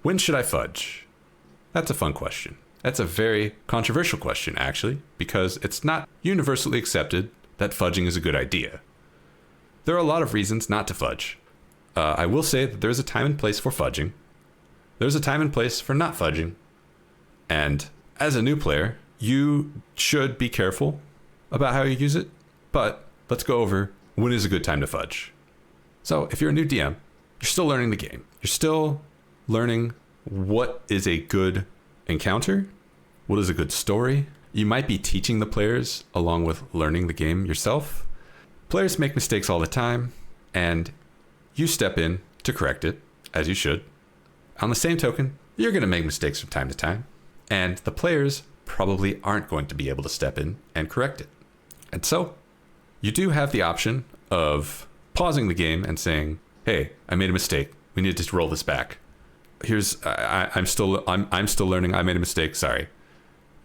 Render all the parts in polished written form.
When should I fudge? That's a fun question. That's a very controversial question, actually, because it's not universally accepted that fudging is a good idea. There are a lot of reasons not to fudge. I will say that there's a time and place for fudging. There's a time and place for not fudging. And as a new player, you should be careful about how you use it. But let's go over when is a good time to fudge. So if you're a new DM, you're still learning the game. You're still learning what is a good encounter, what is a good story. You might be teaching the players along with learning the game yourself. Players make mistakes all the time, and you step in to correct it, as you should. On the same token, you're going to make mistakes from time to time, and the players probably aren't going to be able to step in and correct it. And so, you do have the option of pausing the game and saying, hey, I made a mistake. We need to roll this back. I'm still learning. I made a mistake. Sorry.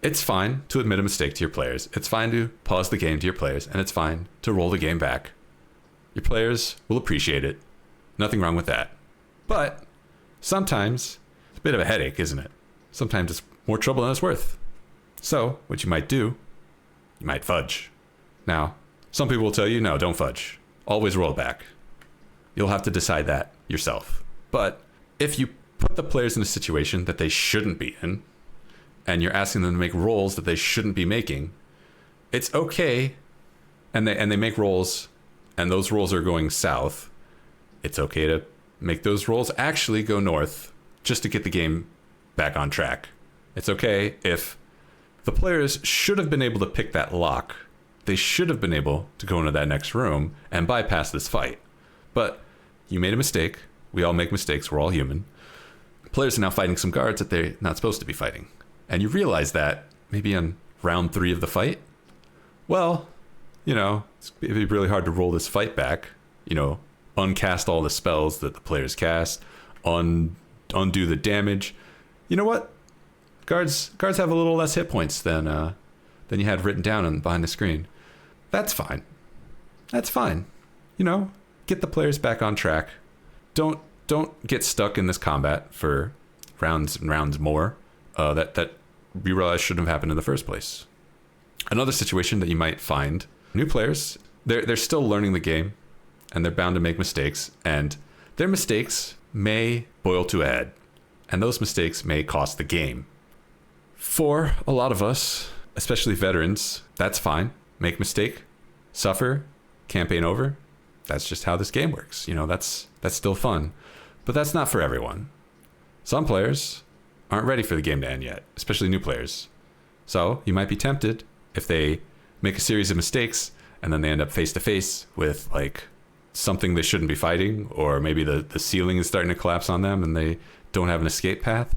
It's fine to admit a mistake to your players. It's fine to pause the game to your players, and it's fine to roll the game back. Your players will appreciate it. Nothing wrong with that. But sometimes it's a bit of a headache, isn't it? Sometimes it's more trouble than it's worth. So what you might do, you might fudge. Now, some people will tell you, no, don't fudge. Always roll back. You'll have to decide that yourself. But if you put the players in a situation that they shouldn't be in, and you're asking them to make rolls that they shouldn't be making, it's okay. And they make rolls, and those rolls are going south. It's okay to make those rolls actually go north just to get the game back on track. It's okay if the players should have been able to pick that lock. They should have been able to go into that next room and bypass this fight. But you made a mistake. We all make mistakes. We're all human. Players are now fighting some guards that they're not supposed to be fighting. And you realize that maybe on round 3 of the fight. Well, it'd be really hard to roll this fight back. Uncast all the spells that the players cast, undo the damage. You know what? Guards have a little less hit points than you had written down behind the screen. That's fine. That's fine. Get the players back on track. Don't get stuck in this combat for rounds and rounds more. That we realize shouldn't have happened in the first place. Another situation that you might find, new players, they're still learning the game, and they're bound to make mistakes, and their mistakes may boil to a head, and those mistakes may cost the game. For a lot of us, especially veterans, that's fine. Make mistake, suffer, campaign over. That's just how this game works. That's still fun. But that's not for everyone. Some players aren't ready for the game to end yet, especially new players. So you might be tempted if they make a series of mistakes and then they end up face to face with something they shouldn't be fighting, or maybe the ceiling is starting to collapse on them and they don't have an escape path.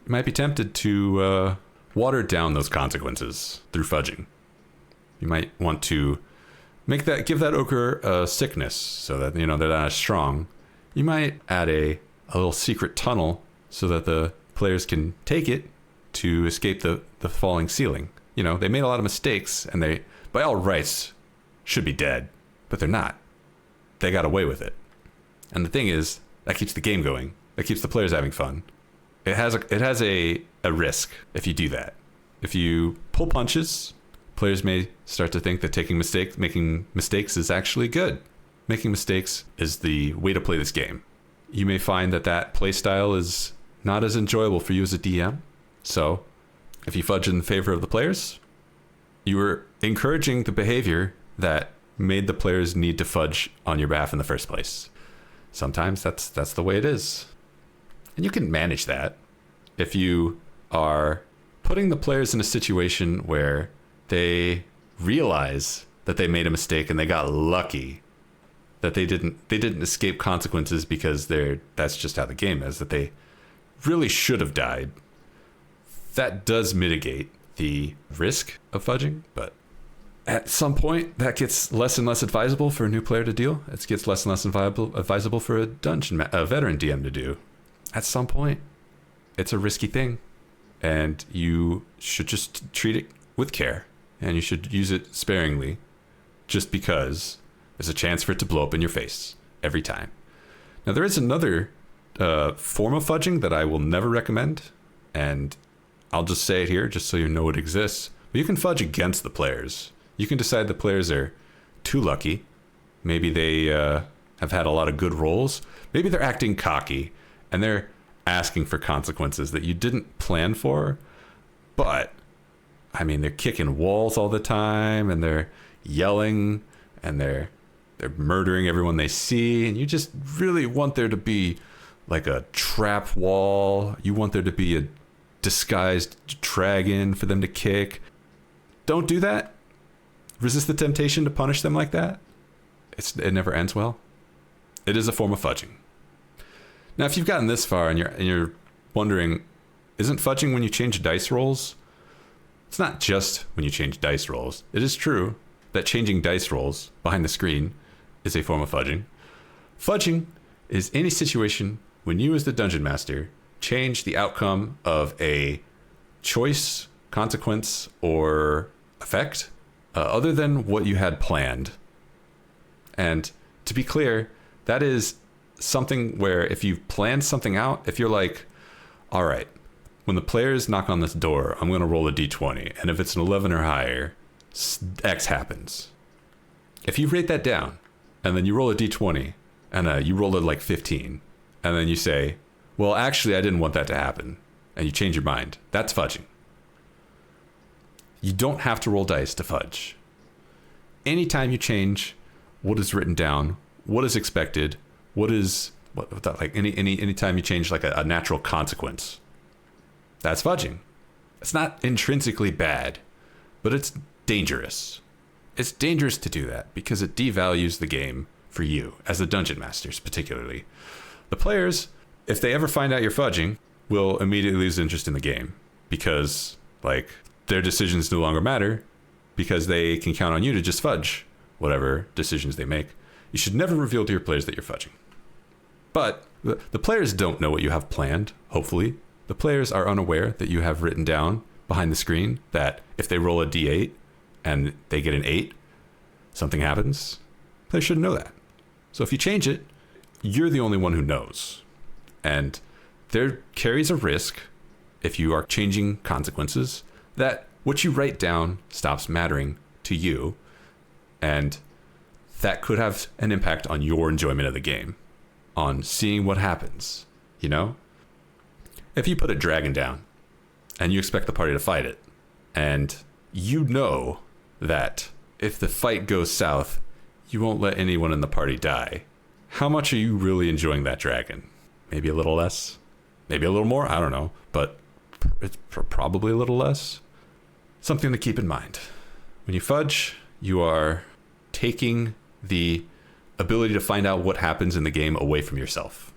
You might be tempted to water down those consequences through fudging. You might want to give that ogre a sickness so that they're not as strong. You might add a little secret tunnel so that the players can take it to escape the falling ceiling. They made a lot of mistakes, and they, by all rights, should be dead, but they're not. They got away with it. And the thing is, that keeps the game going. That keeps the players having fun. It has a risk if you do that. If you pull punches, players may start to think that making mistakes is actually good. Making mistakes is the way to play this game. You may find that play style is not as enjoyable for you as a DM. So if you fudge in favor of the players, you are encouraging the behavior that made the players need to fudge on your behalf in the first place. Sometimes that's the way it is. And you can manage that if you are putting the players in a situation where they realize that they made a mistake and they got lucky, that they didn't escape consequences because that's just how the game is, that they really should have died. That does mitigate the risk of fudging, but at some point that gets less and less advisable for a new player to do. It gets less and less advisable for a veteran DM to do. At some point, it's a risky thing, and you should just treat it with care, and you should use it sparingly, just because there's a chance for it to blow up in your face every time. Now, there is another form of fudging that I will never recommend, and I'll just say it here just so you know it exists. But you can fudge against the players. You can decide the players are too lucky. Maybe they have had a lot of good rolls. Maybe they're acting cocky and they're asking for consequences that you didn't plan for. But, I mean, they're kicking walls all the time and they're yelling and they're murdering everyone they see. And you just really want there to be like a trap wall. You want there to be a disguised dragon for them to kick. Don't do that. Resist the temptation to punish them like that. It never ends well. It is a form of fudging. Now, if you've gotten this far and you're wondering, isn't fudging when you change dice rolls? It's not just when you change dice rolls. It is true that changing dice rolls behind the screen is a form of fudging. Fudging is any situation when you as the dungeon master change the outcome of a choice, consequence, or effect other than what you had planned. And to be clear, that is something where if you've planned something out, if you're like, all right, when the players knock on this door, I'm going to roll a d20. And if it's an 11 or higher, X happens. If you rate that down and then you roll a d20 and you roll it like 15 and then you say, well, actually, I didn't want that to happen. And you change your mind. That's fudging. You don't have to roll dice to fudge. Anytime you change what is written down, what is expected, any time you change like a natural consequence, that's fudging. It's not intrinsically bad, but it's dangerous. It's dangerous to do that because it devalues the game for you as the dungeon masters, particularly. The players, if they ever find out you're fudging, will immediately lose interest in the game because like their decisions no longer matter because they can count on you to just fudge whatever decisions they make. You should never reveal to your players that you're fudging. But the players don't know what you have planned, hopefully. The players are unaware that you have written down behind the screen that if they roll a d8 and they get an 8, something happens. Players shouldn't know that. So if you change it, you're the only one who knows. And there carries a risk, if you are changing consequences, that what you write down stops mattering to you. And that could have an impact on your enjoyment of the game, on seeing what happens, you know? If you put a dragon down and you expect the party to fight it, and you know that if the fight goes south, you won't let anyone in the party die, how much are you really enjoying that dragon? Maybe a little less, maybe a little more, I don't know, but it's probably a little less. Something to keep in mind. When you fudge, you are taking the ability to find out what happens in the game away from yourself.